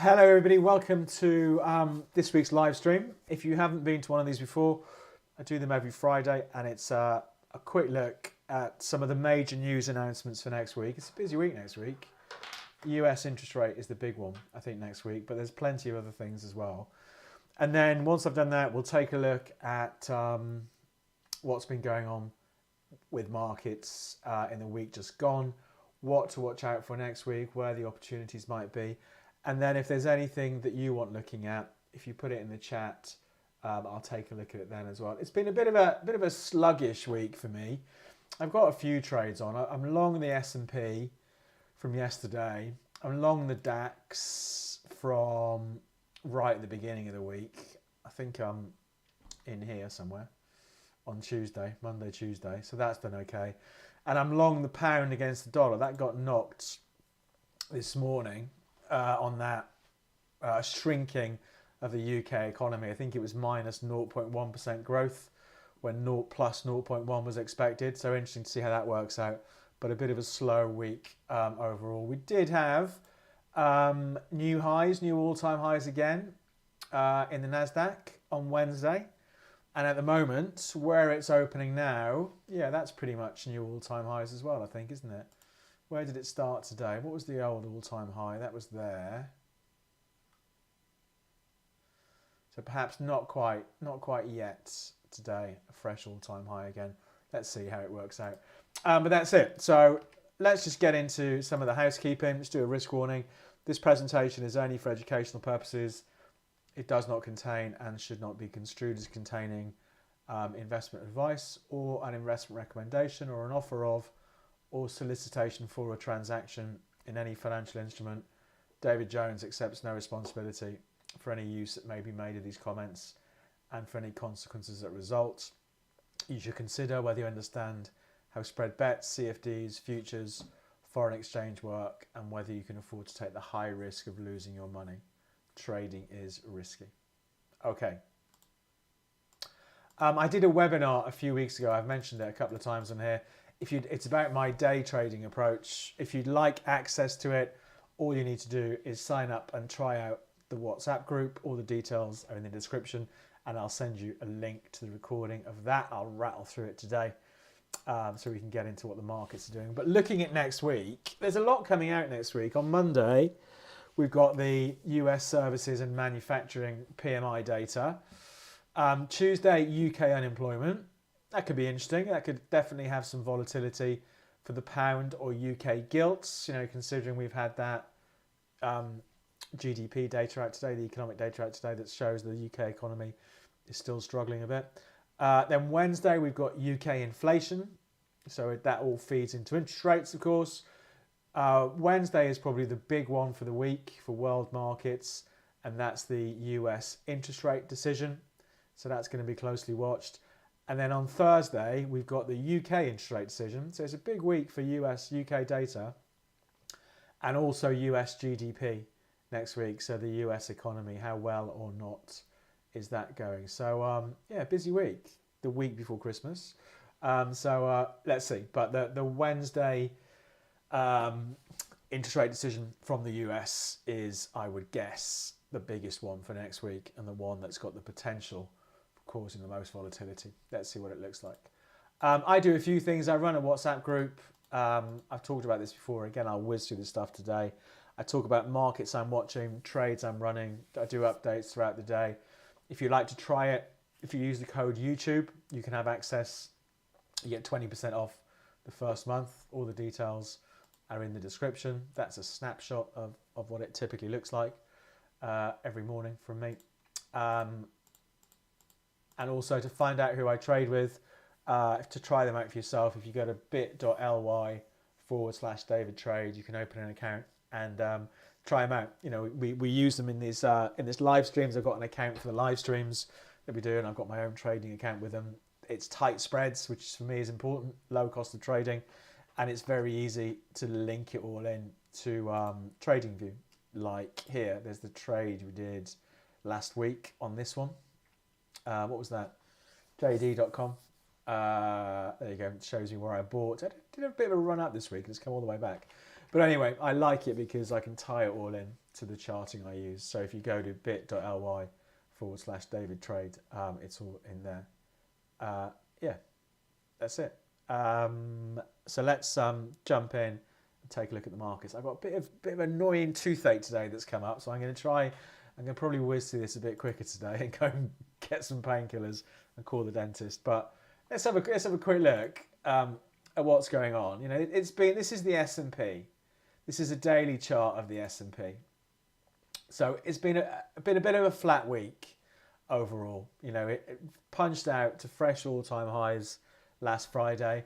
Hello everybody, welcome to this week's live stream. If you haven't been to one of these before, I do them every Friday and it's a quick look at some of the major news announcements for next week. It's a busy week next week. US interest rate is the big one, I think, next week, but there's plenty of other things as well. And then once I've done that, we'll take a look at what's been going on with markets in the week just gone, what to watch out for next week, where the opportunities might be. And then if there's anything that you want looking at, if you put it in the chat, I'll take a look at it then as well. It's been a bit of a sluggish week for me. I've got a few trades on. I'm long the S&P from yesterday. I'm long the DAX from right at the beginning of the week. I think I'm in here somewhere on Tuesday, Monday, Tuesday. So that's done okay. And I'm long the pound against the dollar. That got knocked this morning. On that shrinking of the UK economy. I think it was minus 0.1% growth when plus 0.1 was expected. So interesting to see how that works out. But a bit of a slow week overall. We did have new highs, new all-time highs again in the NASDAQ on Wednesday. And at the moment, where it's opening now, yeah, that's pretty much new all-time highs as well, I think, isn't it? Where did it start today? What was the old all-time high? That was there. So perhaps not quite yet today. A fresh all-time high again. Let's see how it works out. But that's it. So let's just get into some of the housekeeping. Let's do a risk warning. This presentation is only for educational purposes. It does not contain and should not be construed as containing investment advice or an investment recommendation or an offer of or solicitation for a transaction in any financial instrument. David Jones accepts no responsibility for any use that may be made of these comments and for any consequences that result. You should consider whether you understand how spread bets, CFDs, futures, foreign exchange work, and whether you can afford to take the high risk of losing your money. Trading is risky. Okay. I did a webinar a few weeks ago. I've mentioned it a couple of times on here. It's about my day trading approach. If you'd like access to it, all you need to do is sign up and try out the WhatsApp group. All the details are in the description, and I'll send you a link to the recording of that. I'll rattle through it today so we can get into what the markets are doing. But looking at next week, there's a lot coming out next week. On Monday, we've got the US services and manufacturing PMI data. Tuesday, UK unemployment. That could be interesting. That could definitely have some volatility for the pound or UK gilts, considering we've had that GDP data out today, the economic data out today that shows the UK economy is still struggling a bit. Then Wednesday, we've got UK inflation. So that all feeds into interest rates, of course. Wednesday is probably the big one for the week for world markets, and that's the US interest rate decision. So that's going to be closely watched. And then on Thursday, we've got the UK interest rate decision. So it's a big week for UK data and also US GDP next week. So the US economy, how well or not is that going? So yeah, busy week, the week before Christmas. So let's see. But the Wednesday interest rate decision from the US is, I would guess, the biggest one for next week and the one that's got the potential causing the most volatility. Let's see what it looks like. I do a few things. I run a WhatsApp group. I've talked about this before. Again, I'll whiz through this stuff today. I talk about markets I'm watching, trades I'm running. I do updates throughout the day. If you'd like to try it, if you use the code YouTube, you can have access. You get 20% off the first month. All the details are in the description. That's a snapshot of what it typically looks like every morning from me. And also to find out who I trade with, to try them out for yourself, if you go to bit.ly/David Trade, you can open an account and try them out. We use them in this live streams. I've got an account for the live streams that we do, and I've got my own trading account with them. It's tight spreads, which for me is important, low cost of trading, and it's very easy to link it all in to TradingView. Like here, there's the trade we did last week on this one. What was that? JD.com. There you go. It shows you where I bought. I did a bit of a run up this week. It's come all the way back. But anyway, I like it because I can tie it all in to the charting I use. So if you go to bit.ly/David Trade, it's all in there. Yeah, that's it. So let's jump in and take a look at the markets. I've got a bit of annoying toothache today that's come up, so I'm going to probably whiz through this a bit quicker today and go and get some painkillers and call the dentist. But let's have a quick look at what's going on. You know, this is the S&P. This is a daily chart of the S&P. So it's been a bit of a flat week overall. You know, it punched out to fresh all-time highs last Friday.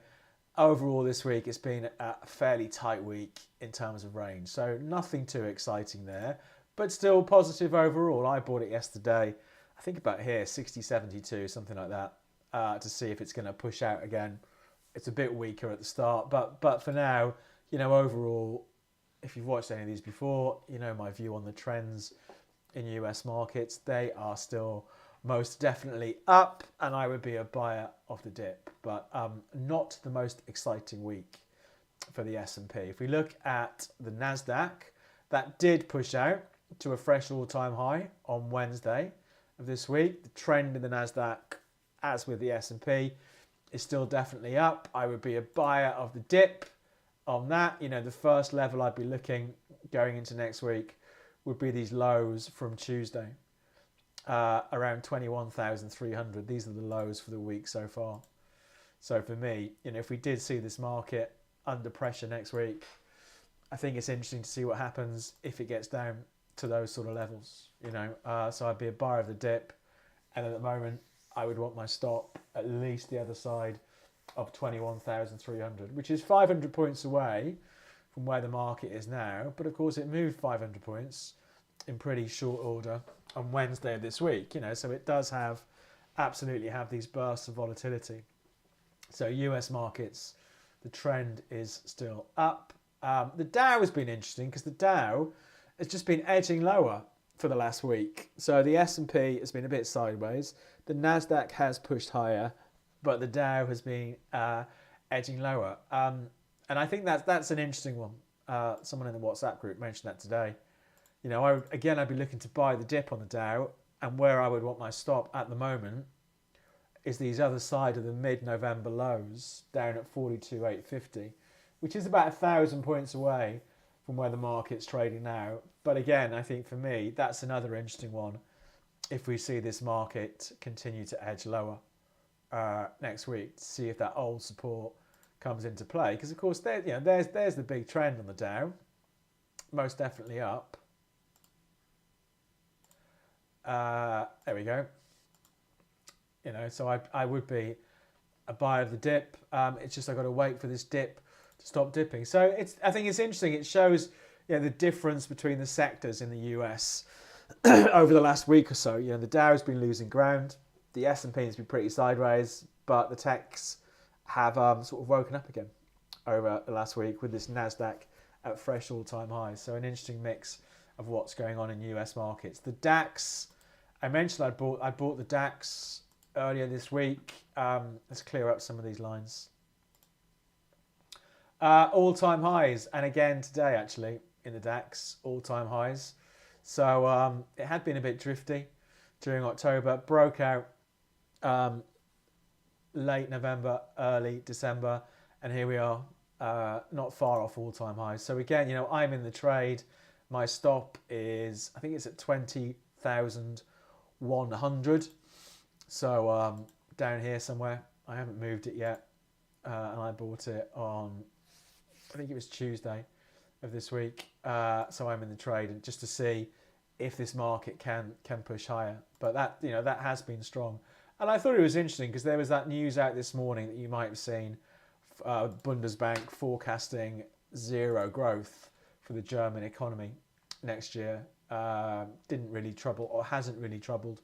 Overall this week it's been a fairly tight week in terms of range. So nothing too exciting there, but still positive overall. I bought it yesterday, I think about here, 60.72, something like that, to see if it's going to push out again. It's a bit weaker at the start, but for now, you know, overall, if you've watched any of these before, you know my view on the trends in US markets. They are still most definitely up, and I would be a buyer of the dip, but not the most exciting week for the S&P. If we look at the NASDAQ, that did push out to a fresh all-time high on Wednesday of this week. The trend in the NASDAQ, as with the S&P, is still definitely up. I would be a buyer of the dip on that. You know, the first level I'd be looking going into next week would be these lows from Tuesday, around 21,300. These are the lows for the week so far. So for me, you know, if we did see this market under pressure next week, I think it's interesting to see what happens if it gets down to those sort of levels, you know. So I'd be a buyer of the dip, and at the moment I would want my stop at least the other side of 21,300, which is 500 points away from where the market is now. But of course it moved 500 points in pretty short order on Wednesday of this week, you know, so it does absolutely have these bursts of volatility. So US markets, the trend is still up. The Dow has been interesting because the Dow has just been edging lower for the last week. So the S&P has been a bit sideways. The NASDAQ has pushed higher, but the Dow has been edging lower. And I think that's an interesting one. Someone in the WhatsApp group mentioned that today. You know, I'd be looking to buy the dip on the Dow, and where I would want my stop at the moment is these other side of the mid-November lows down at 42,850, which is about 1,000 points away from where the market's trading now. But again, I think for me, that's another interesting one if we see this market continue to edge lower next week, to see if that old support comes into play. Because of course, there's the big trend on the Dow, most definitely up. There we go. You know, so I would be a buyer of the dip. It's just I've got to wait for this dip to stop dipping. So I think it's interesting. It shows, you know, the difference between the sectors in the US over the last week or so. You know, the Dow has been losing ground. The S&P has been pretty sideways, but the techs have sort of woken up again over the last week with this NASDAQ at fresh all-time highs. So an interesting mix of what's going on in US markets. The DAX, I mentioned I bought the DAX earlier this week. Let's clear up some of these lines. All-time highs, and again today actually in the DAX, all-time highs. So it had been a bit drifty during October, broke out late November, early December, and here we are, not far off all-time highs. So again, you know, I'm in the trade. My stop is, I think it's at 20,100. So down here somewhere. I haven't moved it yet, and I bought it on, I think it was Tuesday of this week. So I'm in the trade, and just to see if this market can push higher. But that, you know, that has been strong. And I thought it was interesting because there was that news out this morning that you might have seen, Bundesbank forecasting zero growth for the German economy next year. Didn't really trouble, or hasn't really troubled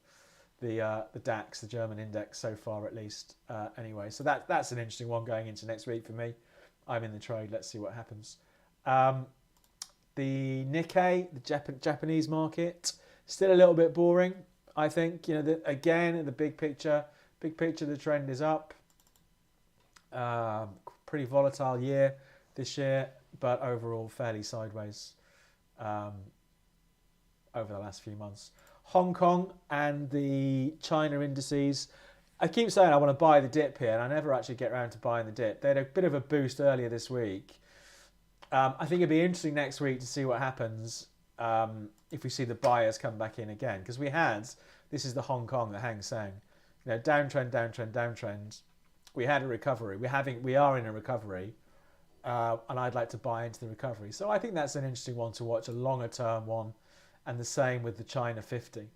the DAX, the German index so far at least. Anyway, so that's an interesting one going into next week for me. I'm in the trade. Let's see what happens. The Nikkei, the Japanese market, still a little bit boring, I think. You know, again, in the big picture, the trend is up. Pretty volatile year this year. but overall fairly sideways um, over the last few months. Hong Kong and the China indices. I keep saying I want to buy the dip here, and I never actually get around to buying the dip. They had a bit of a boost earlier this week. I think it'd be interesting next week to see what happens if we see the buyers come back in again. Because this is the Hong Kong, the Hang Seng, downtrend, downtrend, downtrend. We had a recovery. We are in a recovery, and I'd like to buy into the recovery. So I think that's an interesting one to watch, a longer term one, and the same with the China 50,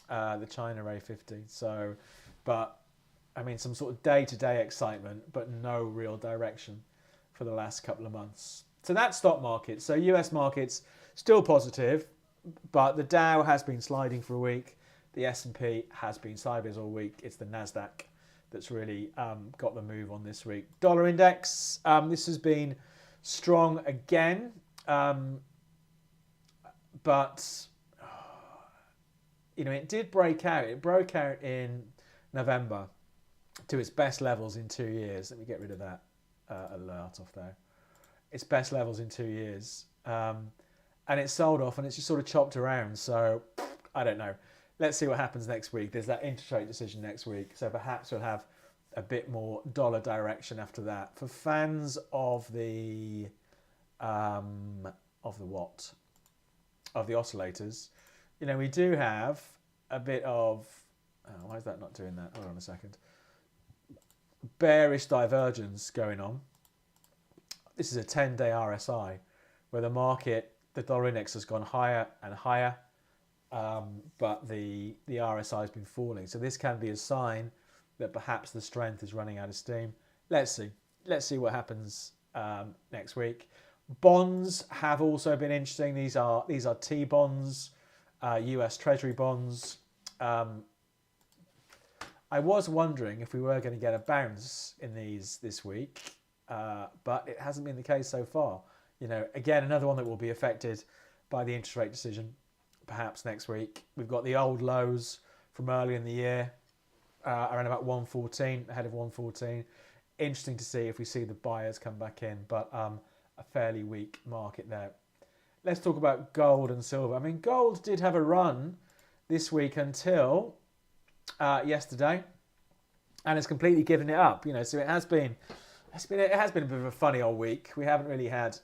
the China A50. So, but I mean, some sort of day-to-day excitement, but no real direction for the last couple of months. So that's stock market. So US markets still positive, but the Dow has been sliding for a week. The S&P has been sideways all week. It's the Nasdaq that's really got the move on this week. Dollar index, this has been strong again, but it did break out. It broke out in November to its best levels in 2 years. Let me get rid of that alert off there. Its best levels in 2 years. And it sold off and it's just sort of chopped around. So I don't know. Let's see what happens next week. There's that interest rate decision next week. So perhaps we'll have a bit more dollar direction after that. For fans of the what? Of the oscillators, we do have a bit of, why is that not doing that? Hold on a second. Bearish divergence going on. This is a 10-day RSI where the dollar index has gone higher and higher, but the RSI has been falling. So this can be a sign that perhaps the strength is running out of steam. Let's see. Let's see what happens next week. Bonds have also been interesting. These are T-bonds, US Treasury bonds. I was wondering if we were going to get a bounce in these this week, but it hasn't been the case so far. Again, another one that will be affected by the interest rate decision, perhaps next week. We've got the old lows from earlier in the year, around about 114, ahead of 114. Interesting to see if we see the buyers come back in, but a fairly weak market there. Let's talk about gold and silver. I mean, gold did have a run this week until yesterday, and it's completely given it up. So it has been a bit of a funny old week. We haven't really had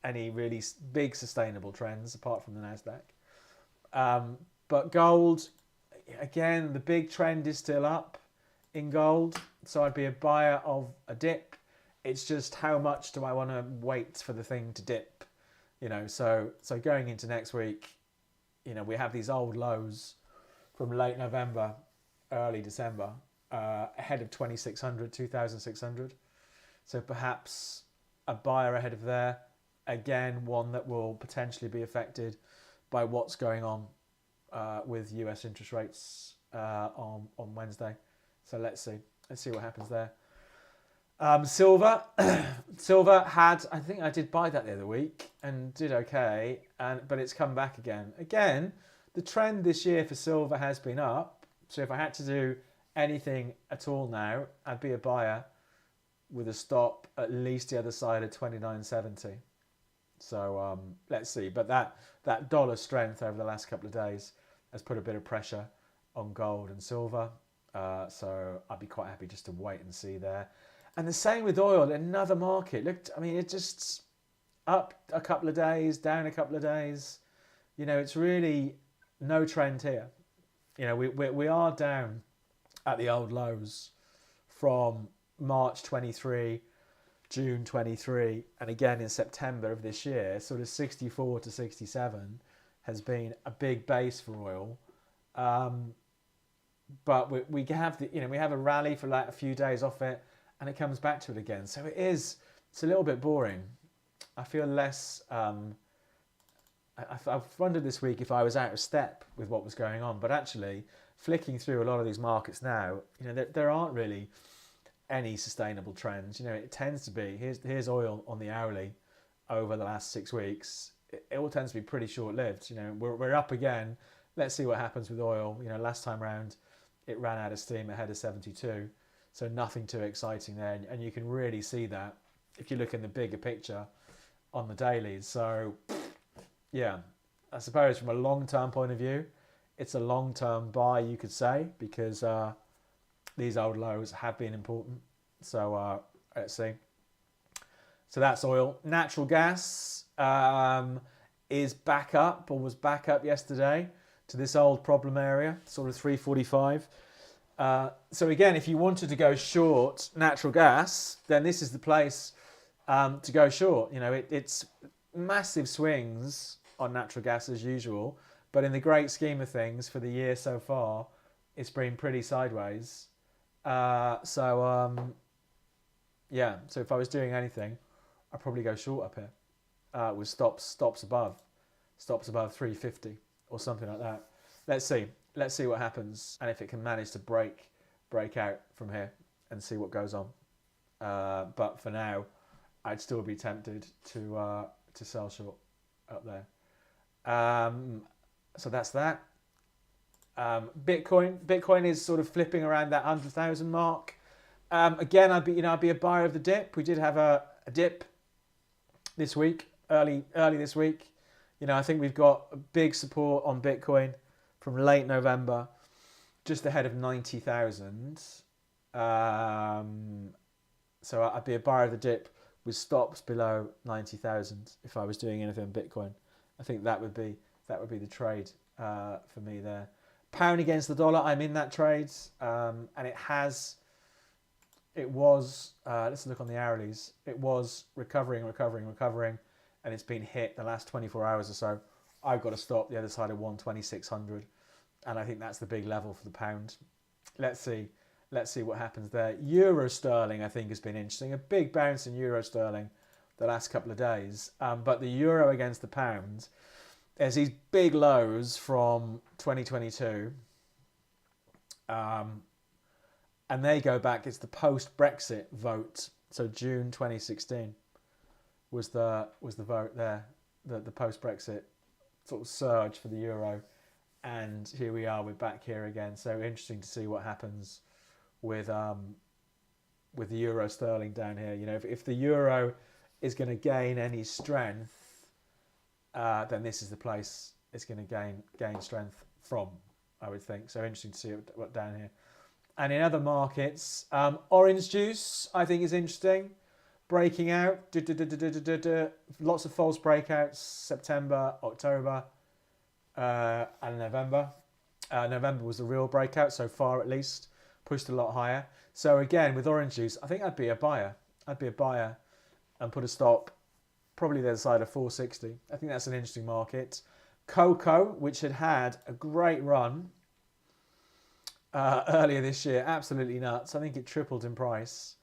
any really big sustainable trends apart from the Nasdaq. But gold, again, the big trend is still up in gold. So I'd be a buyer of a dip. It's just how much do I want to wait for the thing to dip? So going into next week, we have these old lows from late November, early December, ahead of 2,600, 2,600. So perhaps a buyer ahead of there. Again, one that will potentially be affected by what's going on with US interest rates on Wednesday. So let's see what happens there. Silver, I think I did buy that the other week and did okay, but it's come back again. Again, the trend this year for silver has been up. So if I had to do anything at all now, I'd be a buyer with a stop at least the other side of 29.70. So let's see. But that dollar strength over the last couple of days has put a bit of pressure on gold and silver. So I'd be quite happy just to wait and see there. And the same with oil, another market. Look, I mean, it just up a couple of days, down a couple of days. It's really no trend here. We are down at the old lows from March 23, June 23, and again in September of this year. Sort of 64 to 67 has been a big base for oil. But we have we have a rally for like a few days off it, and it comes back to it again. So it's a little bit boring. I feel less. I've wondered this week if I was out of step with what was going on, but actually flicking through a lot of these markets now, there aren't really any sustainable trends. It tends to be here's oil on the hourly over the last 6 weeks. It all tends to be pretty short-lived. We're up again. Let's see what happens with oil. Last time round, it ran out of steam ahead of 72. So nothing too exciting there. And you can really see that if you look in the bigger picture on the dailies. So yeah, I suppose from a long-term point of view, it's a long-term buy, you could say, because these old lows have been important. So let's see. So that's oil. Natural gas is back up, or was back up yesterday, to this old problem area, sort of 345. So again, if you wanted to go short natural gas, then this is the place to go short. You know, it's massive swings on natural gas as usual, but in the great scheme of things for the year so far, it's been pretty sideways. Yeah, so if I was doing anything, I'd probably go short up here with stops above 350 or something like that. Let's see what happens, and if it can manage to break out from here and see what goes on. But for now, I'd still be tempted to sell short up there. So that's that. Bitcoin is sort of flipping around that 100,000 mark. Again, I'd be a buyer of the dip. We did have a dip this week, early this week. You know, I think we've got a big support on Bitcoin from late November, just ahead of 90,000. So I'd be a buyer of the dip with stops below 90,000 if I was doing anything on Bitcoin. I think that would be the trade for me there. Pound against the dollar, I'm in that trade, and it was. Let's look on the hourlies. It was recovering, and it's been hit the last 24 hours or so. I've got to stop the other side of 12600, and I think that's the big level for the pound. Let's see what happens there. Euro sterling, I think, has been interesting. A big bounce in euro sterling the last couple of days, but the euro against the pound, there's these big lows from 2022, and they go back. It's the post-Brexit vote, so June 2016 was the vote there, the post-Brexit sort of surge for the euro, and here we are, we're back here again. So interesting to see what happens with the euro sterling down here. You know, if the euro is going to gain any strength, then this is the place it's going to gain strength from, I would think. So interesting to see what down here. And in other markets, orange juice, I think, is interesting. Breaking out, lots of false breakouts, September, October, and November. November was the real breakout so far, at least, pushed a lot higher. So again, with orange juice, I think I'd be a buyer. And put a stop probably the other side of 460. I think that's an interesting market. Cocoa, which had a great run earlier this year, absolutely nuts. I think it tripled in price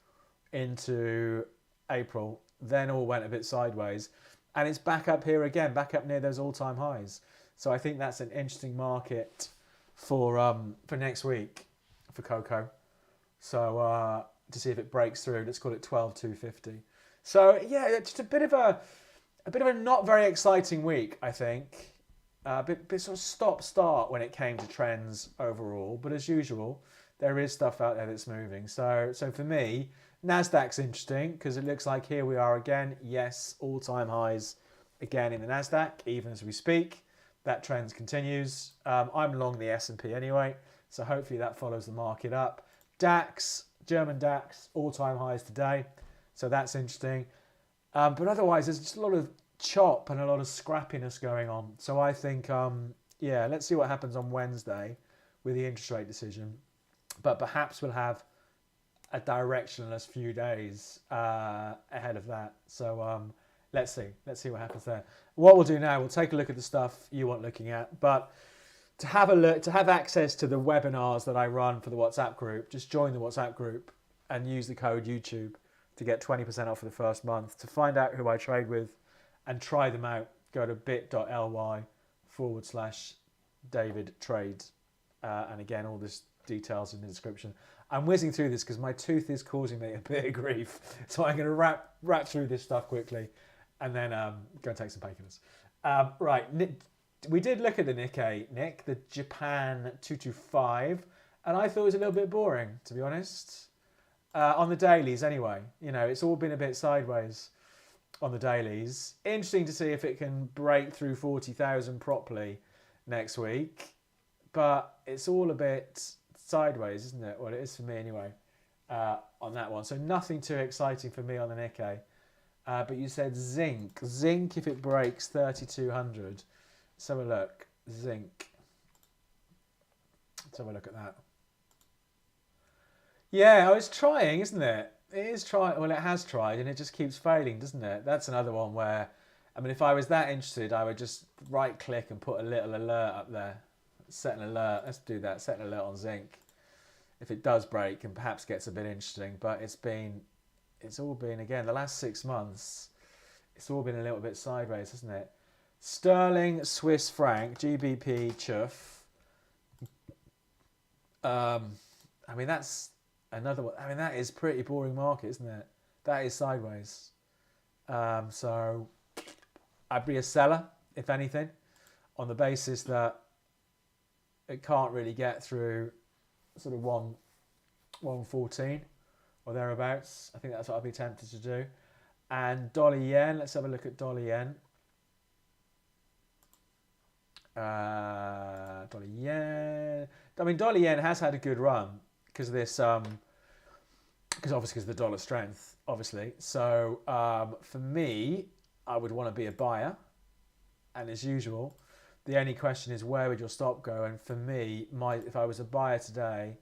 into April, then all went a bit sideways, and it's back up here again, back up near those all-time highs. So I think that's an interesting market for next week for cocoa. So to see if it breaks through, let's call it 12,250. So yeah, just a bit of a not very exciting week, I think. A bit sort of stop-start when it came to trends overall, but as usual, there is stuff out there that's moving. So for me, Nasdaq's interesting because it looks like here we are again. Yes, all-time highs again in the Nasdaq, even as we speak. That trend continues. I'm long the S&P anyway, so hopefully that follows the market up. DAX, German DAX, all-time highs today, so that's interesting. But otherwise, there's just a lot of chop and a lot of scrappiness going on. So I think, let's see what happens on Wednesday with the interest rate decision. But perhaps we'll have a directionless few days ahead of that. So let's see what happens there. What we'll do now, we'll take a look at the stuff you want looking at. But to have a look, to have access to the webinars that I run for the WhatsApp group, just join the WhatsApp group and use the code YouTube to get 20% off for the first month. To find out who I trade with and try them out, go to bit.ly/David Trade. And again, all this details in the description. I'm whizzing through this because my tooth is causing me a bit of grief. So I'm going to wrap through this stuff quickly and then go and take some painkillers. Right, we did look at the Nikkei, Nick, the Japan 225, and I thought it was a little bit boring, to be honest. on the dailies anyway. You know, it's all been a bit sideways on the dailies. Interesting to see if it can break through 40,000 properly next week. But it's all a bit sideways, isn't it? Well, it is for me anyway, on that one. So nothing too exciting for me on the Nikkei. But you said zinc. Zinc, if it breaks 3,200. Let's have a look. Zinc. Let's have a look at that. Yeah, oh, it's trying, isn't it? It is trying. Well, it has tried, and it just keeps failing, doesn't it? That's another one where, I mean, if I was that interested, I would just right-click and put a little alert up there. Set an alert. Let's do that. Set an alert on zinc. If it does break and perhaps gets a bit interesting, but it's all been, again, the last 6 months, it's all been a little bit sideways, hasn't it? Sterling, Swiss franc, GBP, chuff. I mean, that's another one. I mean, that is pretty boring market, isn't it? That is sideways. So I'd be a seller, if anything, on the basis that it can't really get through sort of 114 or thereabouts. I think that's what I'd be tempted to do. And dollar yen, let's have a look at dollar yen. Dollar yen. I mean, dollar yen has had a good run because of this, because of the dollar strength, obviously. So for me, I would want to be a buyer, and as usual, the only question is where would your stop go? And for me, if I was a buyer today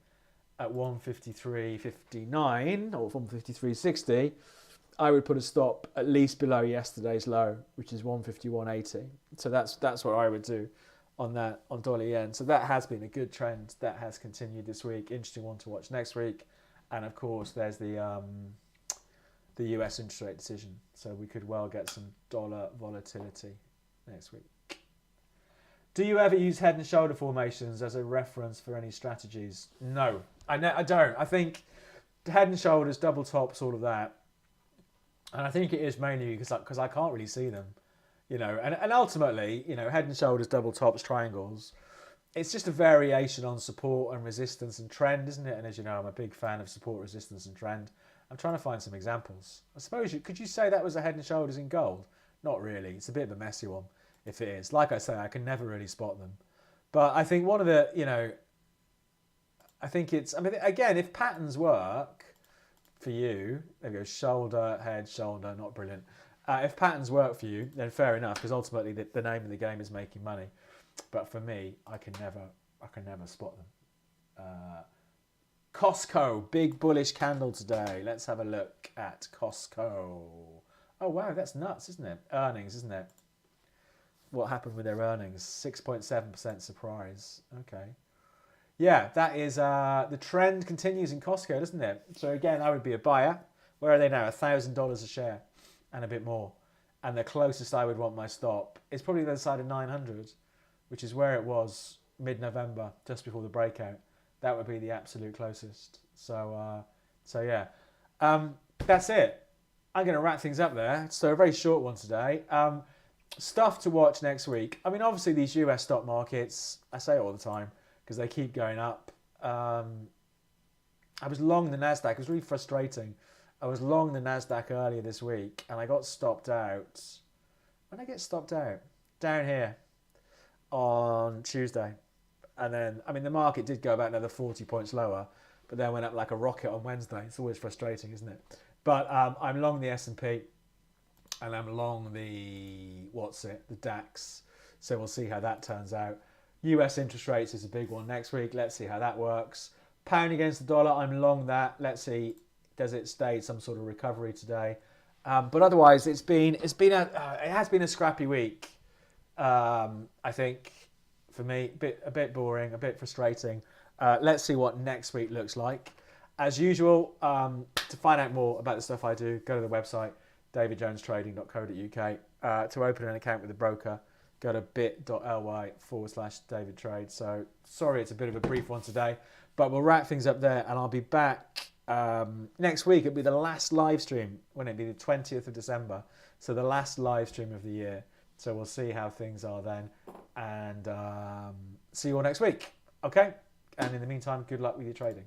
at 153.59 or 153.60, I would put a stop at least below yesterday's low, which is 151.80. So that's what I would do on that, on dollar yen. So that has been a good trend that has continued this week. Interesting one to watch next week. And of course, there's the US interest rate decision. So we could well get some dollar volatility next week. Do you ever use head and shoulder formations as a reference for any strategies? No, I don't. I think head and shoulders, double tops, all of that. And I think it is mainly because I can't really see them, you know. And ultimately, you know, head and shoulders, double tops, triangles, it's just a variation on support and resistance and trend, isn't it? And as you know, I'm a big fan of support, resistance and trend. I'm trying to find some examples. I suppose could you say that was a head and shoulders in gold? Not really. It's a bit of a messy one. If it is, like I say, I can never really spot them. But I think one of the, you know, I think it's, I mean, again, if patterns work for you, there we go, shoulder, head, shoulder, not brilliant. If patterns work for you, then fair enough, because ultimately the name of the game is making money. But for me, I can never spot them. Costco, big bullish candle today. Let's have a look at Costco. Oh, wow, that's nuts, isn't it? Earnings, isn't it? What happened with their earnings? 6.7% surprise. Okay. Yeah, that is the trend continues in Costco, doesn't it? So again, I would be a buyer. Where are they now? $1,000 a share and a bit more. And the closest I would want my stop is probably the other side of 900, which is where it was mid-November, just before the breakout. That would be the absolute closest. So yeah, that's it. I'm going to wrap things up there. So a very short one today. Stuff to watch next week. I mean, obviously these US stock markets, I say it all the time because they keep going up. I was long the Nasdaq. It was really frustrating. I was long the Nasdaq earlier this week and I got stopped out. When did I get stopped out? Down here on Tuesday. And then, I mean, the market did go about another 40 points lower, but then went up like a rocket on Wednesday. It's always frustrating, isn't it? But I'm long the S&P. And I'm long the DAX. So we'll see how that turns out. US interest rates is a big one next week. Let's see how that works. Pound against the dollar, I'm long that. Let's see, does it stage some sort of recovery today? But otherwise, it has been a scrappy week. I think for me, a bit boring, a bit frustrating. Let's see what next week looks like. As usual, to find out more about the stuff I do, go to the website. davidjonestrading.co.uk. To open an account with a broker, go to bit.ly/davidtrade. So sorry, it's a bit of a brief one today, but we'll wrap things up there and I'll be back next week. It'll be the last live stream, when it'll be the 20th of December. So the last live stream of the year. So we'll see how things are then and see you all next week. Okay? And in the meantime, good luck with your trading.